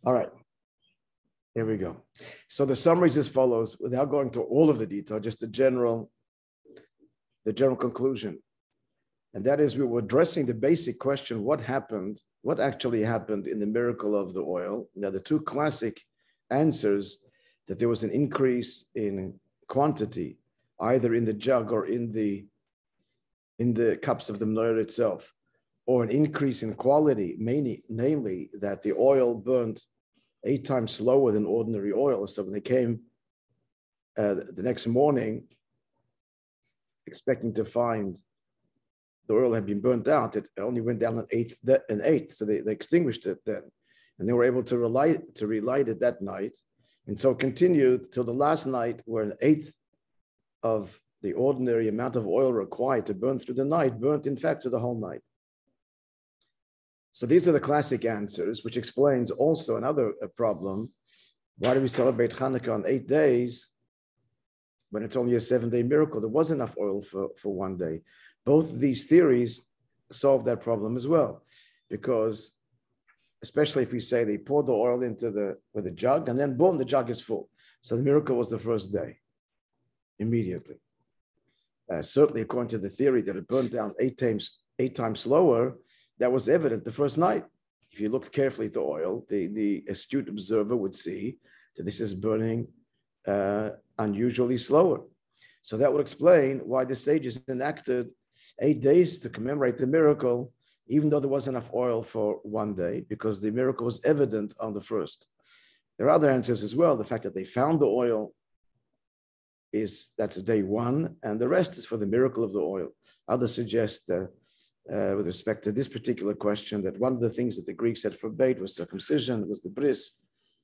All right, here we go. So the summary is as follows, without going to all of the detail, just the general conclusion. And that is, we were addressing the basic question, what actually happened in the miracle of the oil? Now, the two classic answers, that there was an increase in quantity, either in the jug or in the cups of the menorah itself, or an increase in quality, namely that the oil burned 8 times slower than ordinary oil. So when they came the next morning, expecting to find the oil had been burnt out, it only went down an eighth. So they extinguished it then. And they were able to relight it that night. And so it continued till the last night, where an eighth of the ordinary amount of oil required to burn through the night burnt, in fact, through the whole night. So these are the classic answers, which explains also another problem. Why do we celebrate Chanukah on 8 days when it's only a 7-day miracle? There was enough oil for 1 day. Both of these theories solve that problem as well, because especially if we say they poured the oil with a jug and then boom, the jug is full. So the miracle was the first day, immediately. Certainly, according to the theory that it burned down 8 times slower, that was evident the first night. If you looked carefully at the oil, the astute observer would see that this is burning unusually slower. So that would explain why the sages enacted 8 days to commemorate the miracle, even though there wasn't enough oil for 1 day, because the miracle was evident on the first. There are other answers as well. The fact that they found the oil, that's day 1, and the rest is for the miracle of the oil. Others suggest with respect to this particular question, that one of the things that the Greeks had forbade was circumcision, was the bris.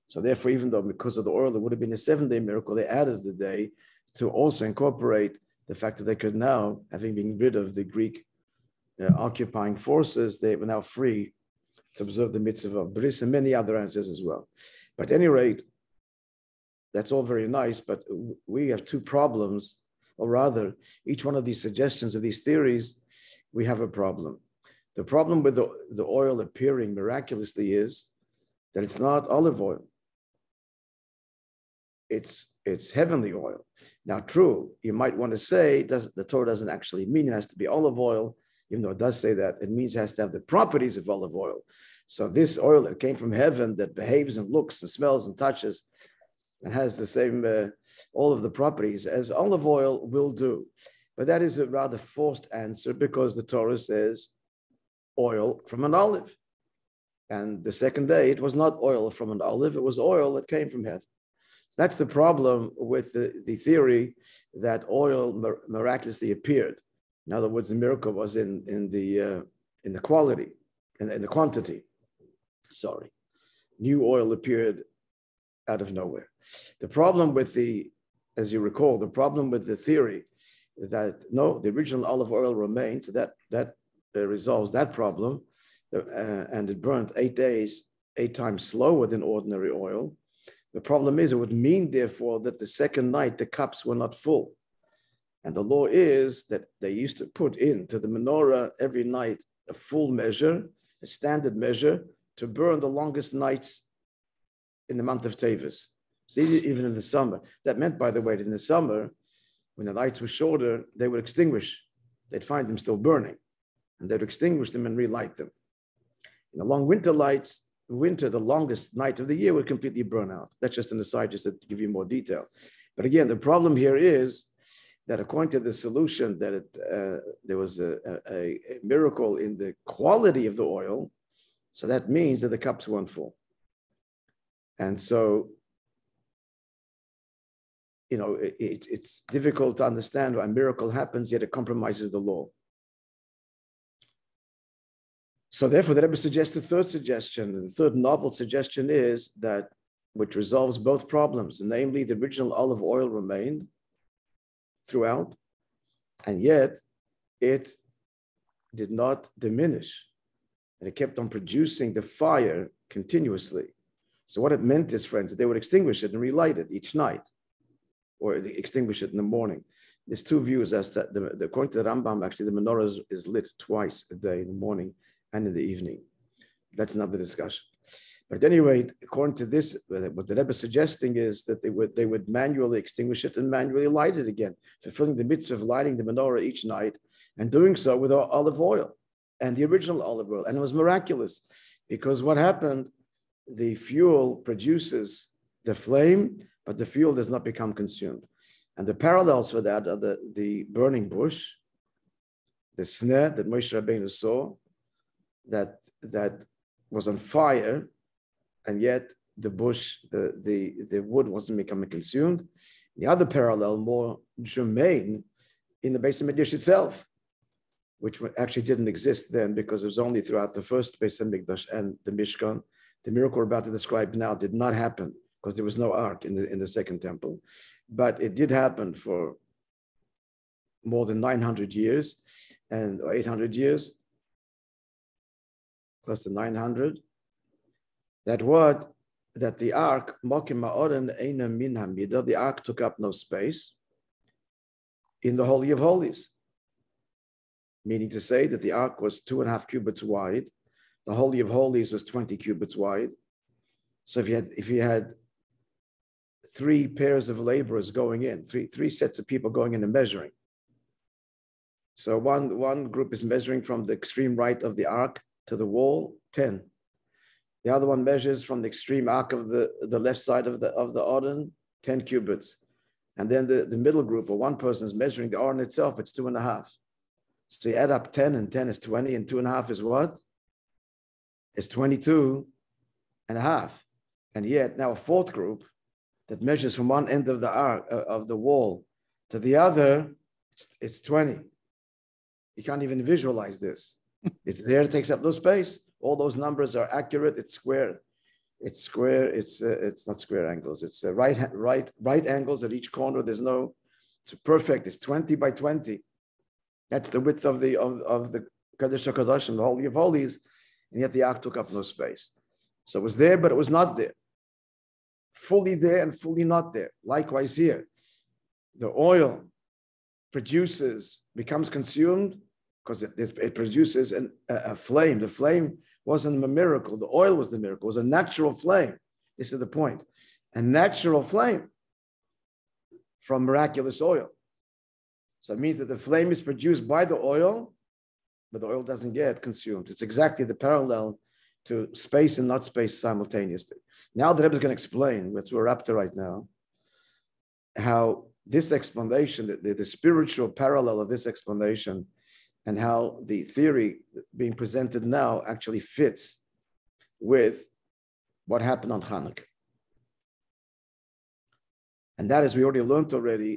So therefore, even though because of the oil, it would have been a 7-day miracle, they added the day to also incorporate the fact that they could now, having been rid of the Greek occupying forces, they were now free to observe the mitzvah of bris, and many other answers as well. But at any rate, that's all very nice, but we have 2 problems, or rather, each one of these suggestions of these theories, we have a problem. The problem with the oil appearing miraculously is that it's not olive oil. It's heavenly oil. Now, true, you might want to say the Torah doesn't actually mean it has to be olive oil, even though it does say that. It means it has to have the properties of olive oil. So this oil that came from heaven, that behaves and looks and smells and touches and has the same, all of the properties as olive oil will do. But that is a rather forced answer, because the Torah says oil from an olive. And the second day, it was not oil from an olive, it was oil that came from heaven. So that's the problem with the theory that oil miraculously appeared. In other words, the miracle was in the quality, in the quantity. Sorry. New oil appeared out of nowhere. The problem with as you recall, the problem with the theory that no, the original olive oil remains, so that resolves that problem, and it burned 8 days, 8 times slower than ordinary oil. The problem is, it would mean, therefore, that the second night the cups were not full. And the law is that they used to put into the menorah every night a full measure, a standard measure, to burn the longest nights in the month of Teves. So even in the summer. That meant, by the way, that in the summer, when the lights were shorter, they would extinguish. They'd find them still burning, and they'd extinguish them and relight them. In the long winter lights, the longest night of the year, would completely burn out. That's just an aside, just to give you more detail. But again, the problem here is that according to the solution, that there was a miracle in the quality of the oil, so that means that the cups weren't full. And so, it's difficult to understand why a miracle happens, yet it compromises the law. So therefore, the Rebbe suggests a third suggestion. The third novel suggestion is that, which resolves both problems, namely the original olive oil remained throughout, and yet it did not diminish, and it kept on producing the fire continuously. So what it meant is, friends, that they would extinguish it and relight it each night, or extinguish it in the morning. There's 2 views as to according to the Rambam, actually the menorah is lit twice a day, in the morning and in the evening. That's another discussion. But at any rate, according to this, what the Rebbe is suggesting is that they would manually extinguish it and manually light it again, fulfilling the mitzvah of lighting the menorah each night and doing so with olive oil and the original olive oil. And it was miraculous because what happened, the fuel produces the flame, but the fuel does not become consumed. And the parallels for that are the burning bush, the snare that Moishe Rabbeinu saw that was on fire, and yet the bush, the wood wasn't becoming consumed. The other parallel, more germane, in the Beis HaMikdash itself, which actually didn't exist then because it was only throughout the first Beis HaMikdash and the Mishkan. The miracle we're about to describe now did not happen because there was no ark in the second temple, but it did happen for more than 900 years or 800 years, close to 900. That the ark, the ark took up no space in the Holy of Holies, meaning to say that the ark was 2.5 cubits wide. The Holy of Holies was 20 cubits wide. So if you had 3 pairs of laborers going in, three sets of people going in and measuring. So one group is measuring from the extreme right of the ark to the wall, 10. The other one measures from the extreme arc of the left side of the Aron, 10 cubits. And then the middle group, or one person is measuring the Aron itself, it's 2.5. So you add up 10, and 10 is 20, and 2.5 is what? It's 22.5. And yet now a fourth group that measures from one end of the arc of the wall to the other, it's 20. You can't even visualize this. It's there, it takes up no space. All those numbers are accurate. It's square. It's square. It's not square angles. It's right angles at each corner. It's perfect. It's 20 by 20. That's the width of the Kodesh HaKodashim, the Holy of Holies, and yet the ark took up no space. So it was there, but it was not there. Fully there and fully not there. Likewise here, the oil becomes consumed because it produces a flame. The flame wasn't a miracle. The oil was the miracle. It was a natural flame. This is the point. A natural flame from miraculous oil. So it means that the flame is produced by the oil, but the oil doesn't get consumed. It's exactly the parallel to space and not space simultaneously. Now the Rebbe is going to explain, which we're up to right now, how this explanation, the spiritual parallel of this explanation, and how the theory being presented now actually fits with what happened on Chanukah. And that, as we already learned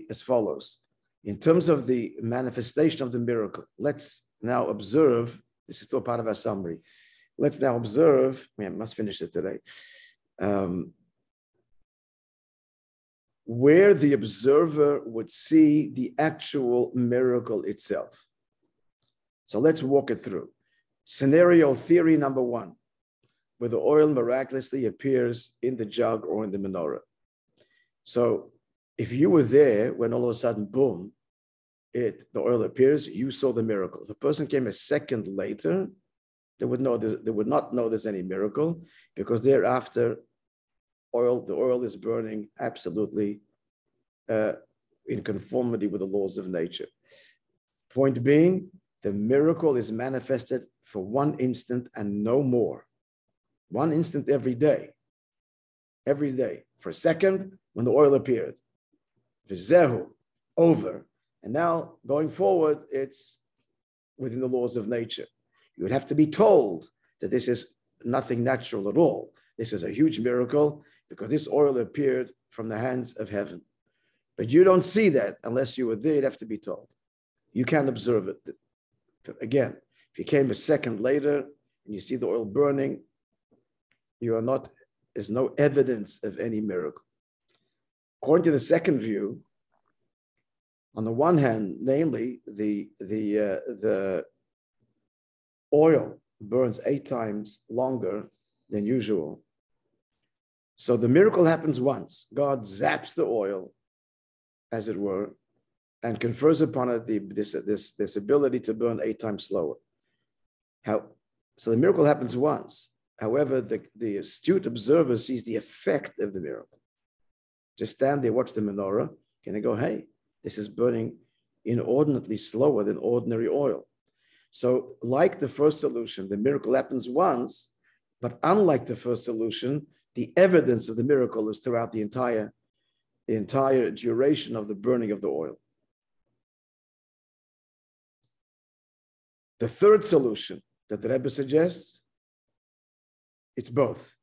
as follows. In terms of the manifestation of the miracle, let's now observe, this is still part of our summary, let's now observe, I must finish it today, where the observer would see the actual miracle itself. So let's walk it through. Scenario theory number 1, where the oil miraculously appears in the jug or in the menorah. So if you were there when all of a sudden, boom, the oil appears, you saw the miracle. If a person came a second later, they would not know there's any miracle, because thereafter, the oil is burning absolutely in conformity with the laws of nature. Point being, the miracle is manifested for 1 instant and no more. 1 instant every day. Every day. For a second, when the oil appeared. V'zehu, over. And now, going forward, it's within the laws of nature. You would have to be told that this is nothing natural at all. This is a huge miracle because this oil appeared from the hands of heaven. But you don't see that unless you were there. You'd have to be told. You can't observe it. Again, if you came a second later and you see the oil burning, there's no evidence of any miracle. According to the second view, on the one hand, namely, the oil burns 8 times longer than usual. So the miracle happens once. God zaps the oil, as it were, and confers upon it this ability to burn 8 times slower. So the miracle happens once. However, the astute observer sees the effect of the miracle. Just stand there, watch the menorah, and they go, hey, this is burning inordinately slower than ordinary oil. So like the first solution, the miracle happens once, but unlike the first solution, the evidence of the miracle is throughout the entire duration of the burning of the oil. The third solution that the Rebbe suggests, it's both.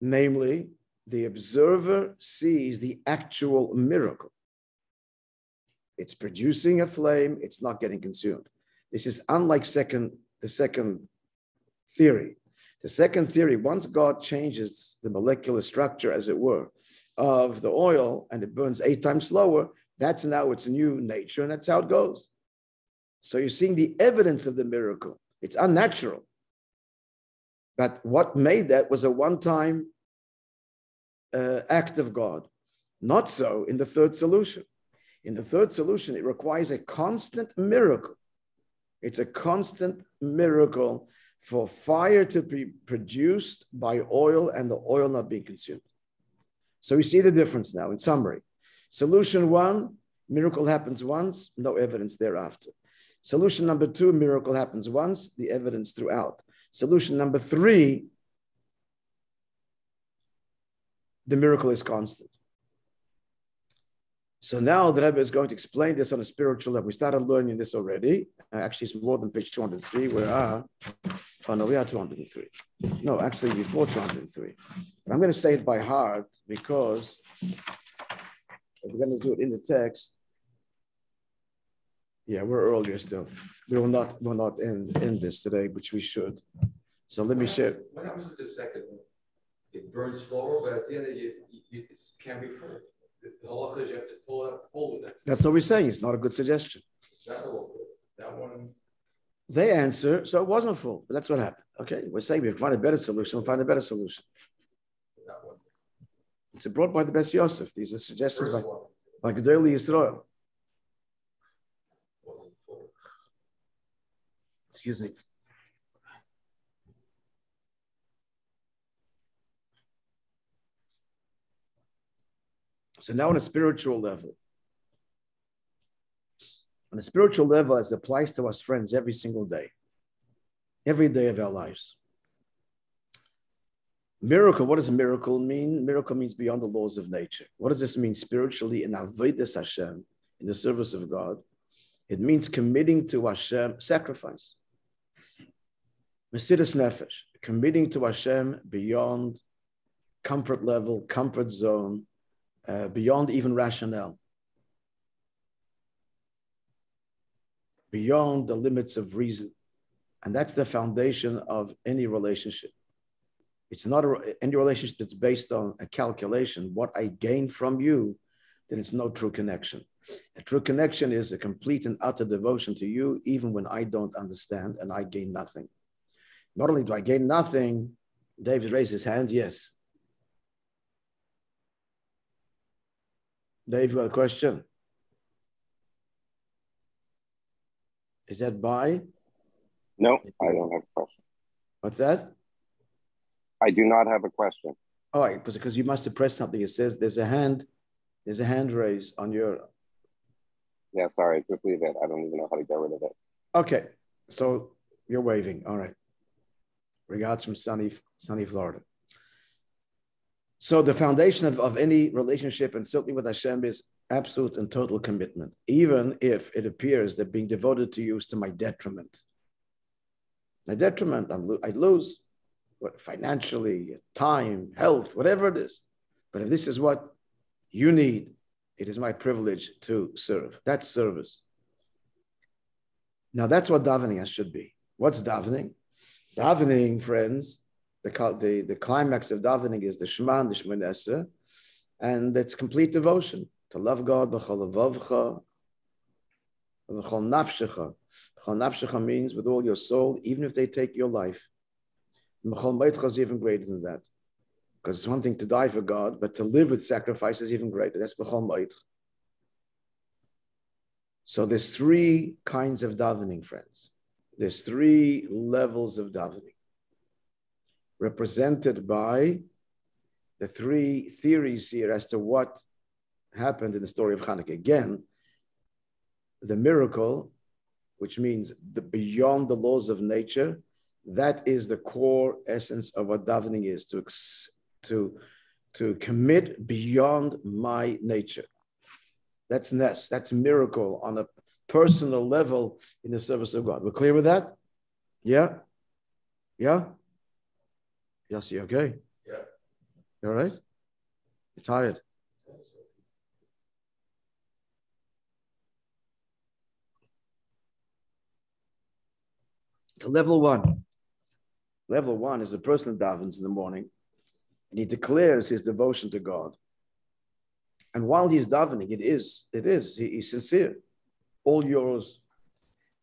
Namely, the observer sees the actual miracle. It's producing a flame, it's not getting consumed. This is unlike the second theory. The second theory, once God changes the molecular structure, as it were, of the oil and it burns 8 times slower, that's now its new nature, and that's how it goes. So you're seeing the evidence of the miracle. It's unnatural. But what made that was a one-time act of God. Not so in the third solution. In the third solution, it requires a constant miracle. It's a constant miracle for fire to be produced by oil and the oil not being consumed. So we see the difference now in summary. Solution 1, miracle happens once, no evidence thereafter. Solution number 2, miracle happens once, the evidence throughout. Solution number 3, the miracle is constant. So now the Rebbe is going to explain this on a spiritual level. We started learning this already. Actually, it's more than page 203. We are 203. No, actually before 203. But I'm going to say it by heart because if we're going to do it in the text, yeah, we're earlier still. We will not end this today, which we should. So let me share. What happens with the second one? It burns slower, but at the end of it can't be full. The halacha is you have to fold it. That's what we're saying. It's not a good suggestion. That one. They answer, so it wasn't full. But that's what happened. Okay, we're saying we find a better solution. We'll find a better solution. That one. It's brought by the Best Yosef. These are suggestions by Gedolei Yisrael. Wasn't full. Excuse me. So now on a spiritual level, as it applies to us friends every single day, every day of our lives. Miracle, what does a miracle mean? Miracle means beyond the laws of nature. What does this mean spiritually in Avodas Hashem, in the service of God? It means committing to Hashem sacrifice. Mesiras Nefesh, committing to Hashem beyond comfort level, comfort zone, beyond even rationale, beyond the limits of reason. And that's the foundation of any relationship. It's not any relationship that's based on a calculation. What I gain from you, then it's no true connection. A true connection is a complete and utter devotion to you, even when I don't understand and I gain nothing. Not only do I gain nothing, David raised his hand, yes. Dave, you got a question? Is that by? No, I don't have a question. What's that? I do not have a question. All right, because you must have pressed something. It says there's a hand raised on your. Yeah, sorry, just leave it. I don't even know how to get rid of it. Okay, so you're waving. All right. Regards from sunny Florida. So the foundation of any relationship, and certainly with Hashem, is absolute and total commitment, even if it appears that being devoted to you is to my detriment. My detriment, I'd lose financially, time, health, whatever it is. But if this is what you need, it is my privilege to serve. That's service. Now that's what davening should be. What's davening? Davening, friends, the climax of davening is the Shema and the Shemona Esrei, and it's complete devotion to love God b'chol levavcha, b'chol nafshecha. B'chol nafshecha means with all your soul, even if they take your life. B'chol meitcha is even greater than that, because it's one thing to die for God, but to live with sacrifice is even greater. That's b'chol meitcha. So there's 3 kinds of davening, friends. There's 3 levels of davening. represented by the three theories here as to what happened in the story of Chanukah. Again, the miracle, which means the beyond the laws of nature, that is the core essence of what davening is, to commit beyond my nature. That's ness, that's miracle on a personal level in the service of God. We're clear with that? Yeah? Yeah? Yes, you okay? Yeah. You all right? You're tired? To level one. Level one is a person who davens in the morning and he declares his devotion to God. And while he's davening, he's sincere, all yours.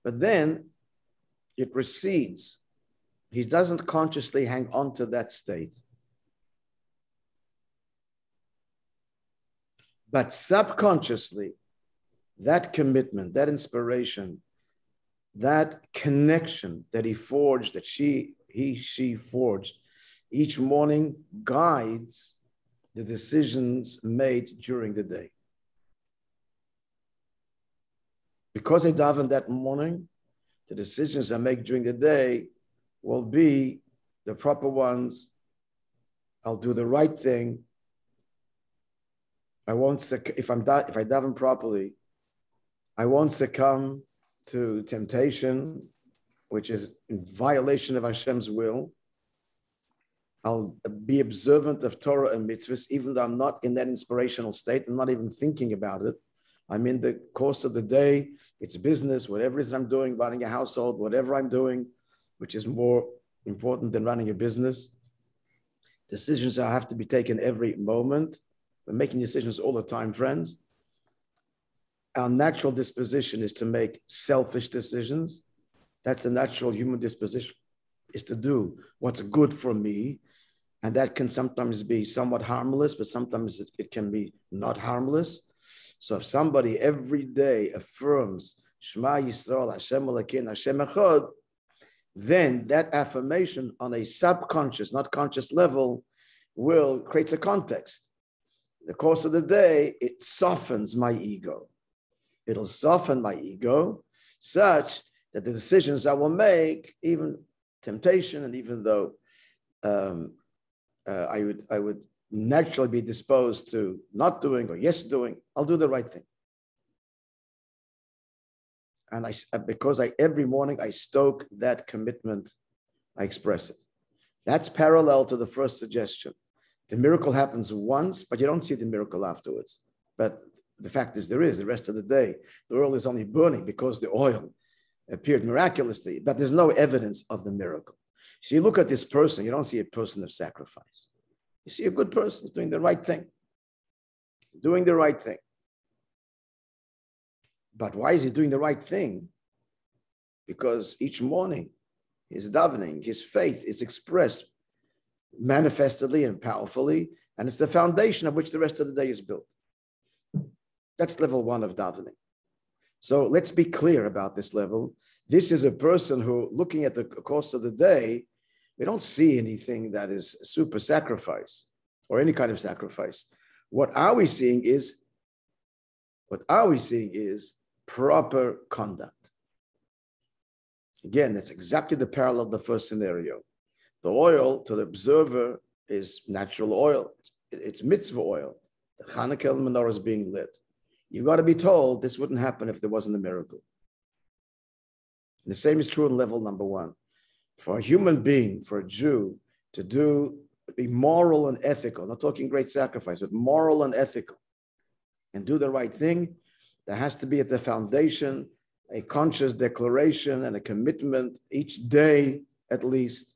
But then it recedes. He doesn't consciously hang on to that state. But subconsciously, that commitment, that inspiration, that connection that he forged, that she forged, each morning guides the decisions made during the day. Because I daven that morning, the decisions I make during the day will be the proper ones. I'll do the right thing. I won't if I daven properly, I won't succumb to temptation, which is in violation of Hashem's will. I'll be observant of Torah and mitzvahs, even though I'm not in that inspirational state. I'm not even thinking about it. I'm in the course of the day. It's business, whatever it is I'm doing, running a household, whatever I'm doing, which is more important than running a business. Decisions that have to be taken every moment. We're making decisions all the time, friends. Our natural disposition is to make selfish decisions. That's the natural human disposition, is to do what's good for me. And that can sometimes be somewhat harmless, but sometimes it can be not harmless. So if somebody every day affirms, Shema Yisrael, Hashem Elokeinu, Hashem Echad, then that affirmation on a subconscious, not conscious level, will create a context. In the course of the day, it softens my ego. It'll soften my ego such that the decisions I will make, even temptation, and even though I would naturally be disposed to not doing or yes doing, I'll do the right thing. And because every morning I stoke that commitment, I express it. That's parallel to the first suggestion. The miracle happens once, but you don't see the miracle afterwards. But the fact is, there is the rest of the day. The oil is only burning because the oil appeared miraculously, but there's no evidence of the miracle. So you look at this person, you don't see a person of sacrifice. You see a good person who's doing the right thing. Doing the right thing. But why is he doing the right thing? Because each morning, his davening, his faith is expressed manifestly and powerfully, and it's the foundation of which the rest of the day is built. That's level one of davening. So let's be clear about this level. This is a person who, looking at the course of the day, we don't see anything that is super sacrifice or any kind of sacrifice. What are we seeing is proper conduct. Again, that's exactly the parallel of the first scenario. The oil to the observer is natural oil. It's mitzvah oil. The Chanukah menorah is being lit. You've got to be told this wouldn't happen if there wasn't a miracle. And the same is true in level number one. For a human being, for a Jew, to be moral and ethical, not talking great sacrifice, but moral and ethical, and do the right thing, there has to be at the foundation a conscious declaration and a commitment each day, at least,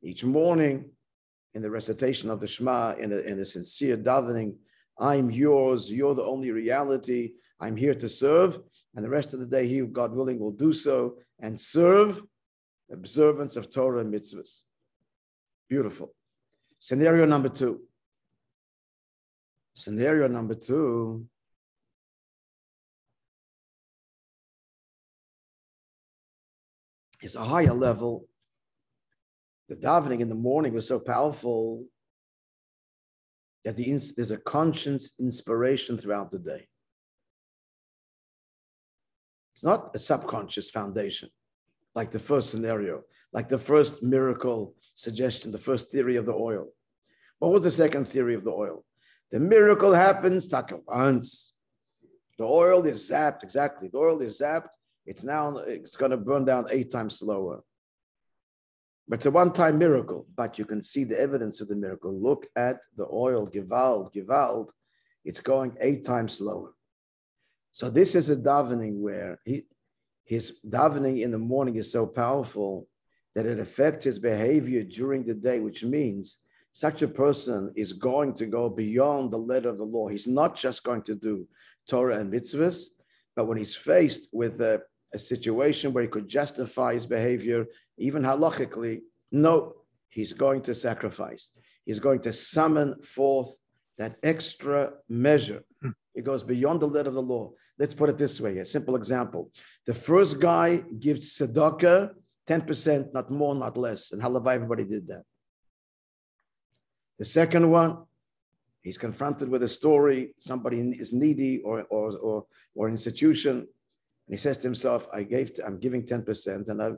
each morning, in the recitation of the Shema, in a sincere davening. I'm yours, you're the only reality, I'm here to serve, and the rest of the day, he, God willing, will do so and serve observance of Torah and mitzvahs. Beautiful. Scenario number two. Scenario number two is a higher level. The davening in the morning was so powerful that there's a conscious inspiration throughout the day. It's not a subconscious foundation, like the first scenario, like the first miracle suggestion, the first theory of the oil. What was the second theory of the oil? The miracle happens once. The oil is zapped, exactly. The oil is zapped. It's going to burn down 8 times slower. But it's a one-time miracle, but you can see the evidence of the miracle. Look at the oil, Gewalt. It's going 8 times slower. So this is a davening where his davening in the morning is so powerful that it affects his behavior during the day, which means such a person is going to go beyond the letter of the law. He's not just going to do Torah and mitzvahs, but when he's faced with a situation where he could justify his behavior, even halachically, no, he's going to sacrifice. He's going to summon forth that extra measure. It goes beyond the letter of the law. Let's put it this way, a simple example. The first guy gives tzedakah, 10%, not more, not less. And halavai, everybody did that. The second one, he's confronted with a story, somebody is needy or institution, and he says to himself, I'm giving 10%, and I,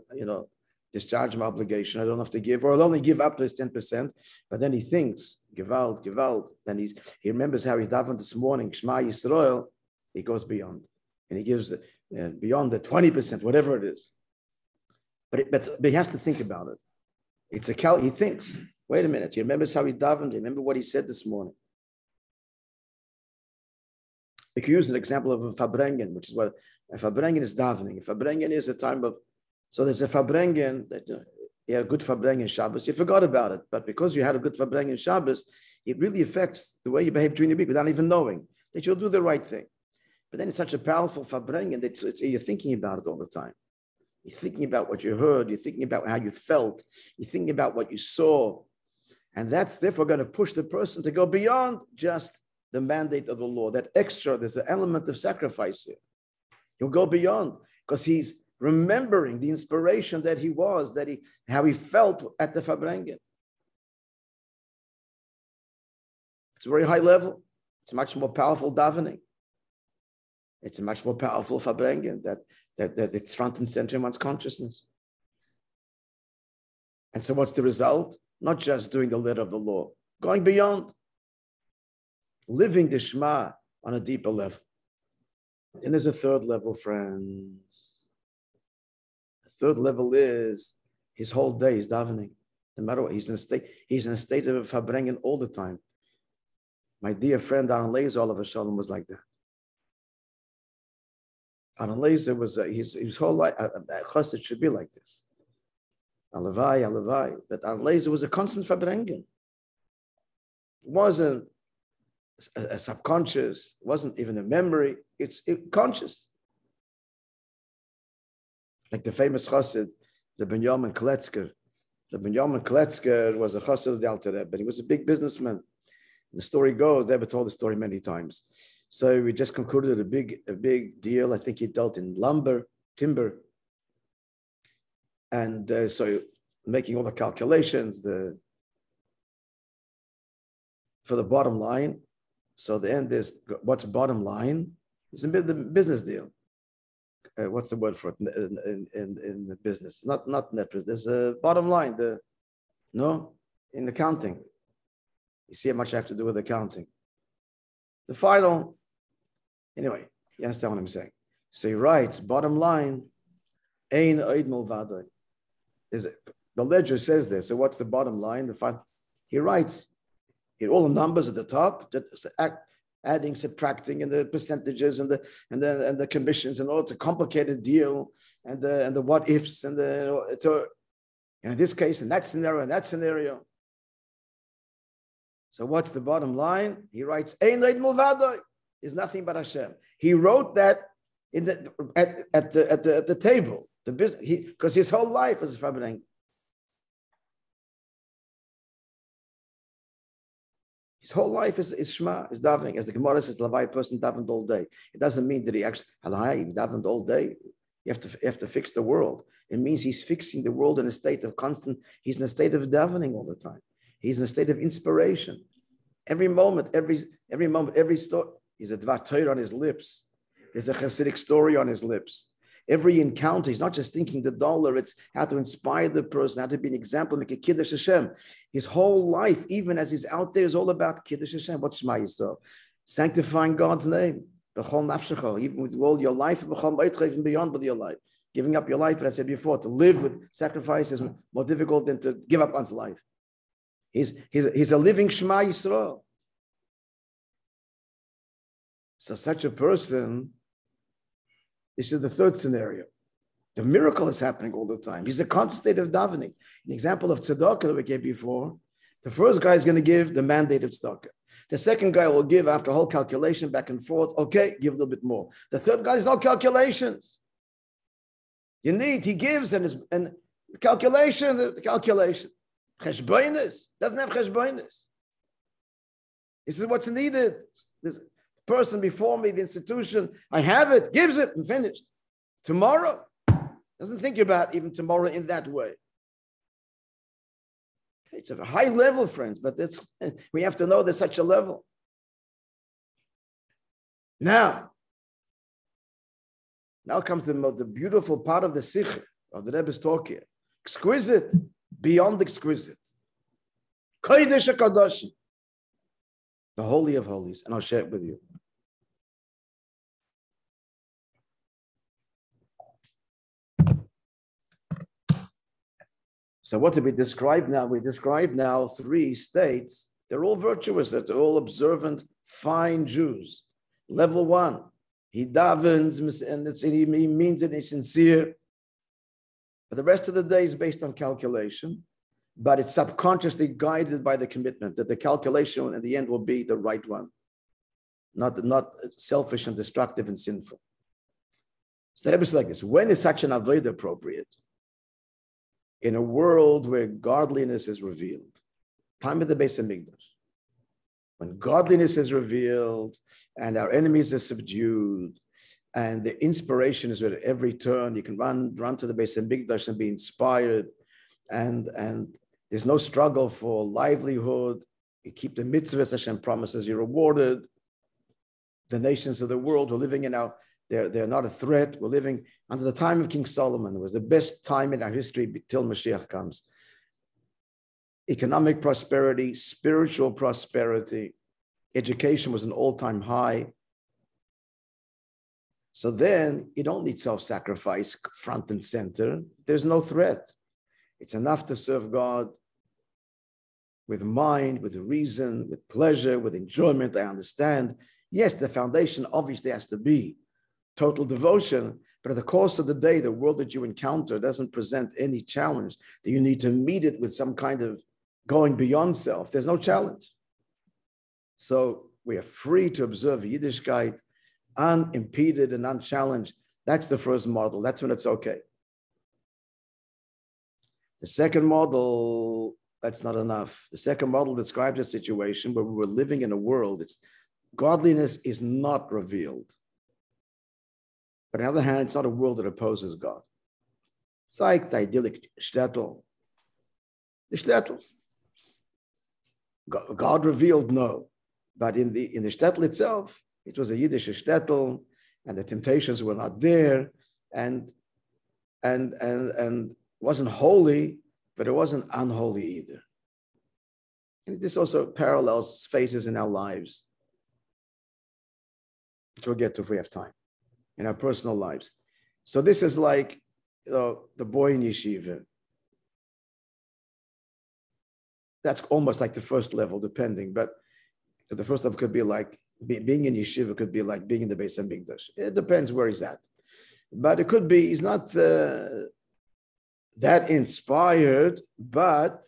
discharge my obligation. I don't have to give, or I'll only give up to his 10%. But then he thinks, Gewalt, and he remembers how he davened this morning, Shema Yisrael. He goes beyond, and he gives beyond the 20%, whatever it is. But he has to think about it. It's he thinks, wait a minute, he remembers how he davened, remember what he said this morning. We can use an example of a Fabrengen, which is what a Fabrengen is davening. A Fabrengen is a time of, so there's a Fabrengen, that good Fabrengen Shabbos, you forgot about it, but because you had a good Fabrengen Shabbos, it really affects the way you behave during the week without even knowing that you'll do the right thing. But then it's such a powerful Fabrengen that you're thinking about it all the time. You're thinking about what you heard, you're thinking about how you felt, you're thinking about what you saw. And that's therefore going to push the person to go beyond just the mandate of the law. That extra, there's an element of sacrifice here. He'll go beyond because he's remembering the inspiration that he was, how he felt at the Fabrengen. It's a very high level. It's a much more powerful davening. It's a much more powerful Fabrengen that it's front and center in one's consciousness. And so what's the result? Not just doing the letter of the law, going beyond, living the Shema on a deeper level. And there's a third level, friends. The third level is his whole day is davening. No matter what, he's in a state of Fabrengen all the time. My dear friend Aaron Lazer, all of a sudden, was like that. Aaron Lazer was his whole life. Chassid should be like this. Alavai. But Aaron Lazer was a constant Fabrengen. It wasn't a subconscious, it wasn't even a memory, it's conscious. Like the famous chassid, the Benjamin Kletzker. The Benjamin Kletzker was a chassid of the Alter Rebbe, but he was a big businessman. The story goes, they have told the story many times. So we just concluded a big deal. I think he dealt in timber. And so making all the calculations for the bottom line. So the end is, what's bottom line? It's a business deal. What's the word for it in the business? Not net business. There's a bottom line. In accounting. You see how much I have to do with accounting. The final, anyway, you understand what I'm saying. So he writes, bottom line, ein oid milvadoi. The ledger says there. So what's the bottom line? He writes, here all the numbers at the top, adding, subtracting, and the percentages and the commissions, and all. It's a complicated deal, and the what ifs and in this case, in that scenario. So what's the bottom line? He writes, Ein leid mulvadoi, is nothing but Hashem. He wrote that at the table, the business, because his whole life was Fabrengen. His whole life is Shema, is davening. As the Gemara says, Lavai person davened all day. It doesn't mean that he actually davened all day. You have to fix the world. It means he's fixing the world in a state of he's in a state of davening all the time. He's in a state of inspiration. Every moment, every story, he's a Dvar Torah on his lips. There's a Hasidic story on his lips. Every encounter, he's not just thinking the dollar, it's how to inspire the person, how to be an example, make a Kiddush Hashem. His whole life, even as he's out there, is all about Kiddush Hashem. What's Shema Yisrael? Sanctifying God's name. Even with all your life, even beyond with your life. Giving up your life, but I said before, to live with sacrifice is more difficult than to give up one's life. He's a living Shema Yisrael. So such a person, this is the third scenario. The miracle is happening all the time. He's a constant state of davening. An example of tzedakah that we gave before, the first guy is going to give the mandate of tzedakah. The second guy will give after a whole calculation back and forth. Okay, give a little bit more. The third guy is no calculations. He gives and the calculation. Cheshboinus, doesn't have cheshboinus. This is what's needed. This person before me, the institution, I have it, gives it, and finished. Tomorrow, doesn't think about even tomorrow in that way. It's a high level, friends, but we have to know there's such a level. Now comes the beautiful part of the Sikh, of the Rebbe's talk here. Exquisite, beyond exquisite. Kodesh HaKadoshim. The Holy of Holies, and I'll share it with you. So what did we describe now? We describe now 3 states. They're all virtuous. They're all observant, fine Jews. Level 1, he davens, and he means it, he's sincere. But the rest of the day is based on calculation, but it's subconsciously guided by the commitment that the calculation at the end will be the right one, not selfish and destructive and sinful. So the Rebbe is like this: when is such an avodah appropriate? In a world where godliness is revealed, time of the Beis Hamikdash, when godliness is revealed and our enemies are subdued, and the inspiration is at every turn, you can run to the Beis Hamikdash and be inspired, and there's no struggle for livelihood. You keep the mitzvahs Hashem promises, you're rewarded. The nations of the world are living in they're not a threat. We're living under the time of King Solomon. It was the best time in our history till Mashiach comes. Economic prosperity, spiritual prosperity, education was an all-time high. So then you don't need self-sacrifice front and center. There's no threat. It's enough to serve God with mind, with reason, with pleasure, with enjoyment. I understand. Yes, the foundation obviously has to be total devotion, but in the course of the day, the world that you encounter doesn't present any challenge that you need to meet it with some kind of going beyond self. There's no challenge. So we are free to observe Yiddishkeit, unimpeded and unchallenged. That's the first model. That's when it's okay. The second model, that's not enough. The second model describes a situation where we were living in a world, godliness is not revealed. But on the other hand, it's not a world that opposes God. It's like the idyllic shtetl. The shtetl. God revealed, no. But in the shtetl itself, it was a Yiddish shtetl, and the temptations were not there, and wasn't holy, but it wasn't unholy either. And this also parallels phases in our lives, which we'll get to if we have time, in our personal lives. So this is like, the boy in yeshiva. That's almost like the first level, depending, but the first level could be like, being in yeshiva could be like being in the Beis Hamikdash. It depends where he's at. But it could be, he's not that inspired, but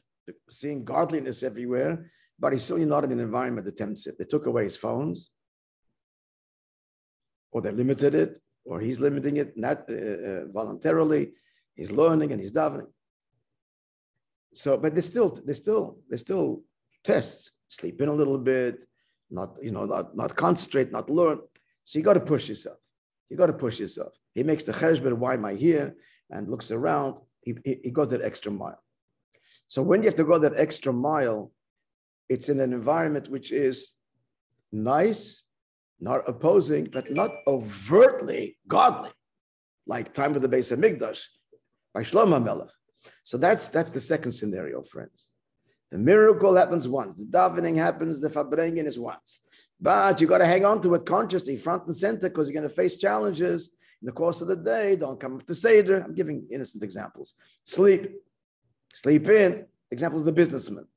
seeing godliness everywhere, but he's still not in an environment that tempts it. They took away his phones, or they limited it, or he's limiting it, not voluntarily. He's learning and he's davening. So, but there's still tests. Sleep in a little bit, not concentrate, not learn. So you got to push yourself. You got to push yourself. He makes the cheshbon, why am I here? And looks around. He goes that extra mile. So when you have to go that extra mile, it's in an environment which is nice, not opposing, but not overtly godly, like time of the Beis Hamikdash by Shlomo Melech. So that's the second scenario, friends. The miracle happens once. The davening happens. The farbrengen is once. But you got to hang on to it consciously, front and center, because you're going to face challenges in the course of the day. Don't come up to Seder. I'm giving innocent examples. Sleep in. Example of the businessman.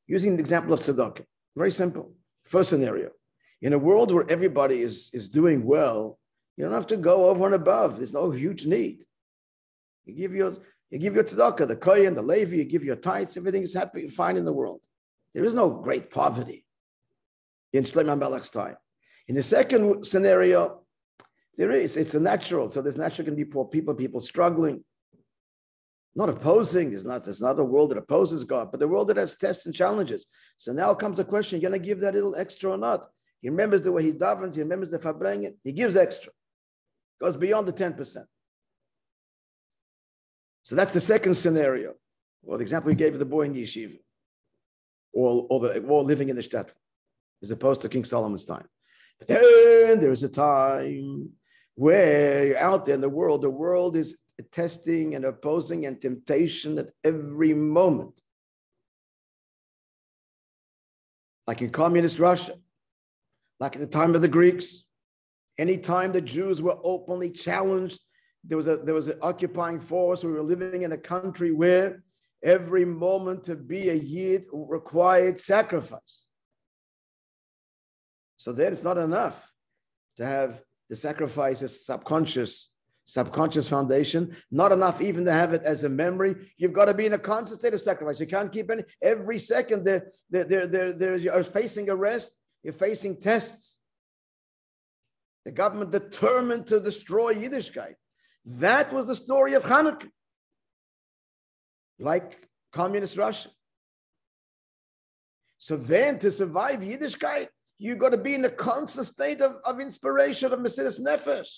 Using the example of tzedakah. Very simple. First scenario. In a world where everybody is doing well, you don't have to go over and above. There's no huge need. You give your tzedakah, the kohen, the levi, you give your tithes, everything is happy, fine in the world. There is no great poverty in Shlomo Melech's time. In the second scenario, there is. It's a natural. So there's naturally going to be poor people struggling, not opposing. There's not a world that opposes God, but the world that has tests and challenges. So now comes the question: you're going to give that little extra or not? He remembers the way he davens. He remembers the farbrengen. He gives extra. Goes beyond the 10%. So that's the second scenario. Well, the example he gave of the boy in yeshiva, or living in the shtetl, as opposed to King Solomon's time. But then there is a time where you're out there in the world is testing and opposing and temptation at every moment. Like in communist Russia, like at the time of the Greeks, anytime the Jews were openly challenged, there was an occupying force. We were living in a country where every moment to be a Yid required sacrifice. So then it's not enough to have the sacrifice as subconscious foundation. Not enough even to have it as a memory. You've got to be in a constant state of sacrifice. You can't keep any. Every second you're facing arrest. You're facing tests. The government determined to destroy Yiddishkeit. That was the story of Chanukah. Like communist Russia. So then to survive Yiddishkeit, you've got to be in a constant state of inspiration, of Mesiras Nefesh,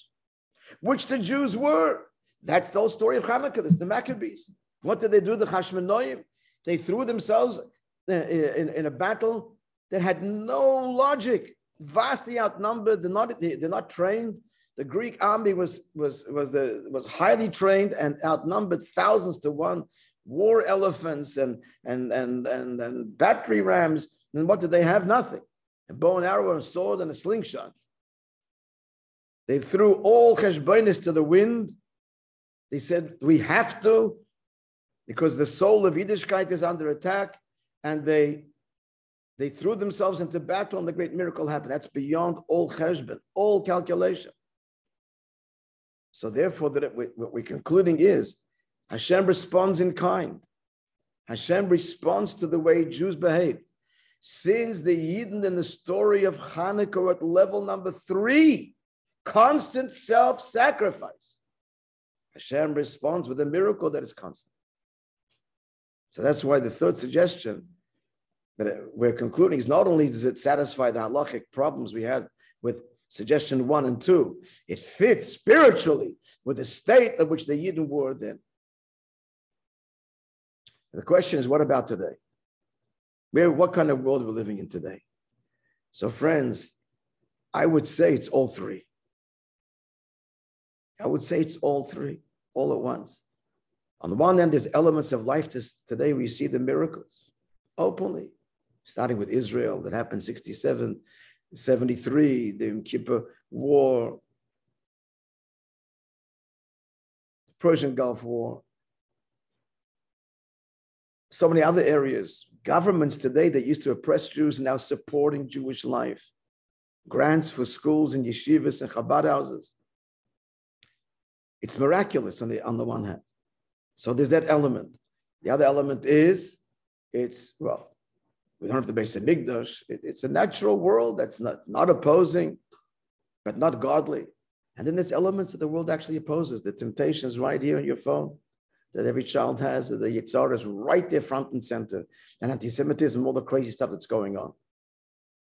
which the Jews were. That's the whole story of Chanukah. That's the Maccabees. What did they do? The Hashmonaim. They threw themselves in a battle that had no logic, vastly outnumbered. They're not trained. The Greek army was highly trained and outnumbered thousands to one. War elephants and battery rams. And what did they have? Nothing. A bow and arrow, and a sword, and a slingshot. They threw all cheshbonis to the wind. They said, we have to, because the soul of Yiddishkeit is under attack, and they threw themselves into battle, and the great miracle happened. That's beyond all cheshbon, all calculation. So therefore, what we're concluding is, Hashem responds in kind. Hashem responds to the way Jews behaved. Since the Yidden in the story of Chanukah are at level number 3, constant self-sacrifice, Hashem responds with a miracle that is constant. So that's why the third suggestion that we're concluding is not only does it satisfy the halachic problems we had with suggestion 1 and 2, it fits spiritually with the state of which the Yidden were then. And the question is, what about today? What kind of world we're living in today? So friends, I would say it's all three. I would say it's all three, all at once. On the one hand, there's elements of life today where you see the miracles openly, starting with Israel that happened 67, 73, the Yom Kippur War, the Persian Gulf War, so many other areas. Governments today that used to oppress Jews are now supporting Jewish life. Grants for schools and yeshivas and Chabad houses. It's miraculous on the one hand. So there's that element. The other element is, we don't have the Beis Hamikdash. It's a natural world that's not opposing, but not godly. And then there's elements that the world actually opposes. The temptation is right here on your phone that every child has. The Yitzhar is right there front and center. And anti-Semitism, all the crazy stuff that's going on.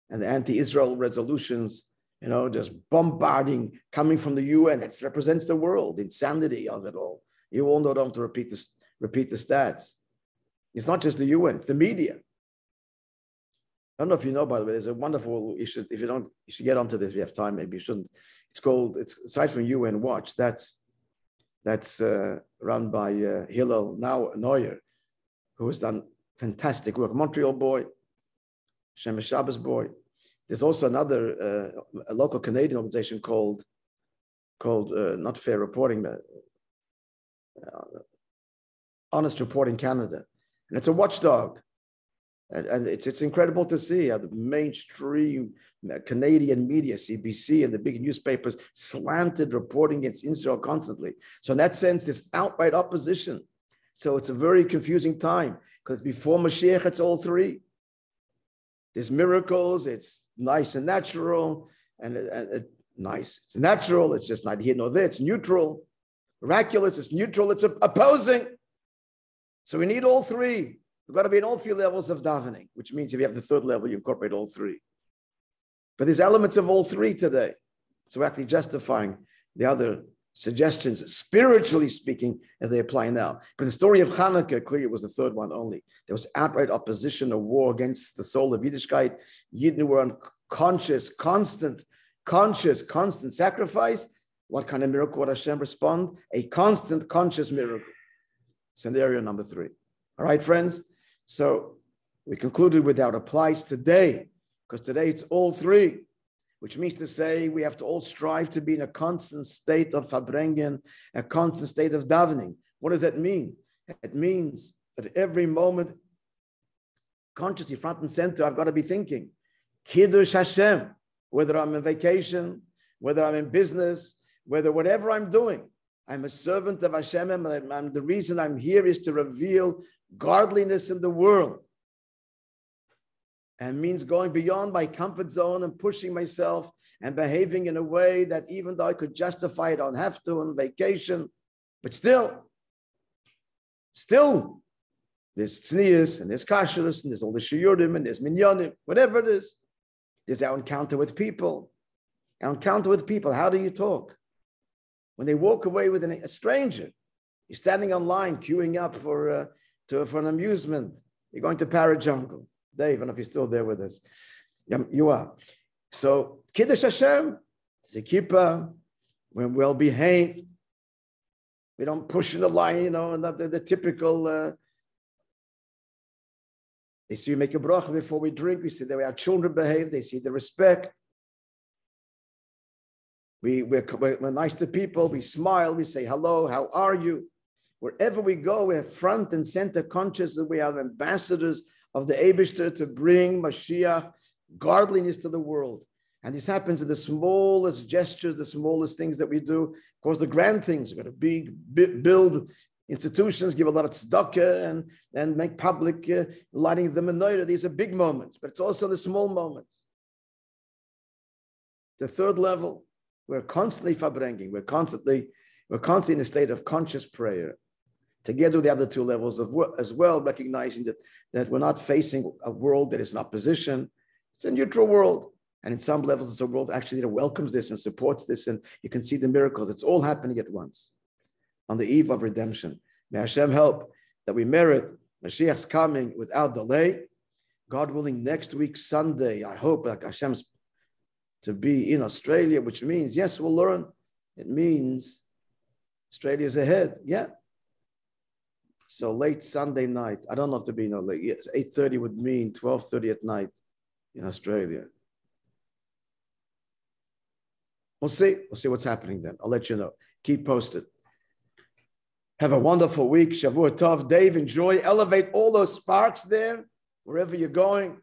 And the anti-Israel resolutions just bombarding coming from the UN. That represents the world, the insanity of it all. You all know, don't repeat the stats. It's not just the UN, it's the media. I don't know if you know, by the way, there's a wonderful, you should get onto this if you have time, maybe you shouldn't. It's aside from UN Watch, that's run by Hillel Neuer, who has done fantastic work. Montreal boy, Shemesh Shabbos boy. There's also another a local Canadian organization called not Fair Reporting, but Honest Reporting Canada, and it's a watchdog. And it's incredible to see how the mainstream Canadian media, CBC and the big newspapers, slanted reporting against Israel constantly. So in that sense, there's outright opposition. So it's a very confusing time because before Mashiach, it's all three. There's miracles, it's nice and natural, and nice. It's natural, it's just not here nor there, it's neutral. Miraculous, it's neutral, it's opposing. So we need all three. We've got to be in all three levels of davening, which means if you have the third level, you incorporate all three. But there's elements of all three today. So we're actually justifying the other suggestions, spiritually speaking, as they apply now. But the story of Chanukah, clearly it was the third one only. There was outright opposition, a war against the soul of Yiddishkeit. Yidden were on constant sacrifice. What kind of miracle would Hashem respond? A constant, conscious miracle. Scenario number 3. All right, friends? So we concluded with our applies today, because today it's all three, which means to say we have to all strive to be in a constant state of fabrengen, a constant state of davening. What does that mean? It means that every moment, consciously front and center, I've got to be thinking, Kiddush Hashem, whether I'm on vacation, whether I'm in business, whatever I'm doing, I'm a servant of Hashem, and the reason I'm here is to reveal godliness in the world. And means going beyond my comfort zone and pushing myself and behaving in a way that even though I could justify it, I don't have to on vacation, but still, there's tznius and there's kashrus and there's all the shiurim and there's minyanim, whatever it is. There's our encounter with people. How do you talk? When they walk away with a stranger, you're standing online, queuing up for an amusement. You're going to Parajungle. Dave, I don't know if you're still there with us. You are. So, Kiddush Hashem, it's a kippah, we're well behaved. We don't push in the line, not the typical. They see we make a bracha before we drink. We see the way our children behave. They see the respect. We're nice to people. We smile. We say hello. How are you? Wherever we go, we're front and center conscious that we are ambassadors of the Eibishter to bring Mashiach, godliness to the world. And this happens in the smallest gestures, the smallest things that we do. Of course, the grand things, we're going to build institutions, give a lot of tzedakah, and make public lighting the menorah. These are big moments, but it's also the small moments. The third level, we're constantly fabrengen. We're constantly in a state of conscious prayer, together with the other two levels as well, recognizing that we're not facing a world that is in opposition. It's a neutral world. And in some levels, it's a world actually that welcomes this and supports this, and you can see the miracles. It's all happening at once on the eve of redemption. May Hashem help that we merit Mashiach's coming without delay. God willing, next week, Sunday, I hope like Hashem's to be in Australia, which means, yes, we'll learn. It means Australia's ahead. Yeah. So late Sunday night, I don't know if to be late. 8:30 would mean 12:30 at night in Australia. We'll see what's happening then. I'll let you know. Keep posted. Have a wonderful week. Shavua Tov. Dave, enjoy. Elevate all those sparks there, wherever you're going.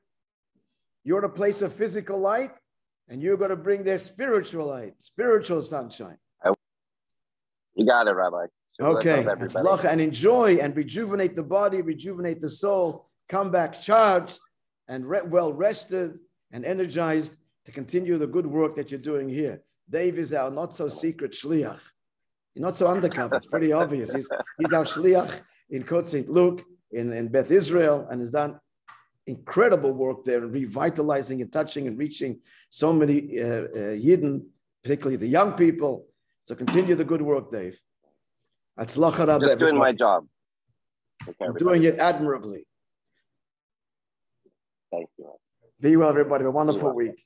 You're at a place of physical light, and you're going to bring their spiritual light, spiritual sunshine. You got it, Rabbi. Okay, and enjoy and rejuvenate the body, rejuvenate the soul, come back charged and well rested and energized to continue the good work that you're doing here. Dave is our not so secret shliach. You're not so undercover, it's pretty obvious. He's our shliach in Kot St. Luke, in Beth Israel, and has done incredible work there, revitalizing and touching and reaching so many Yidden, particularly the young people. So continue the good work, Dave. Atzlacha Rabbi, just doing my everybody. job. Okay, doing it admirably. Thank you. Be well, everybody. Have a wonderful week.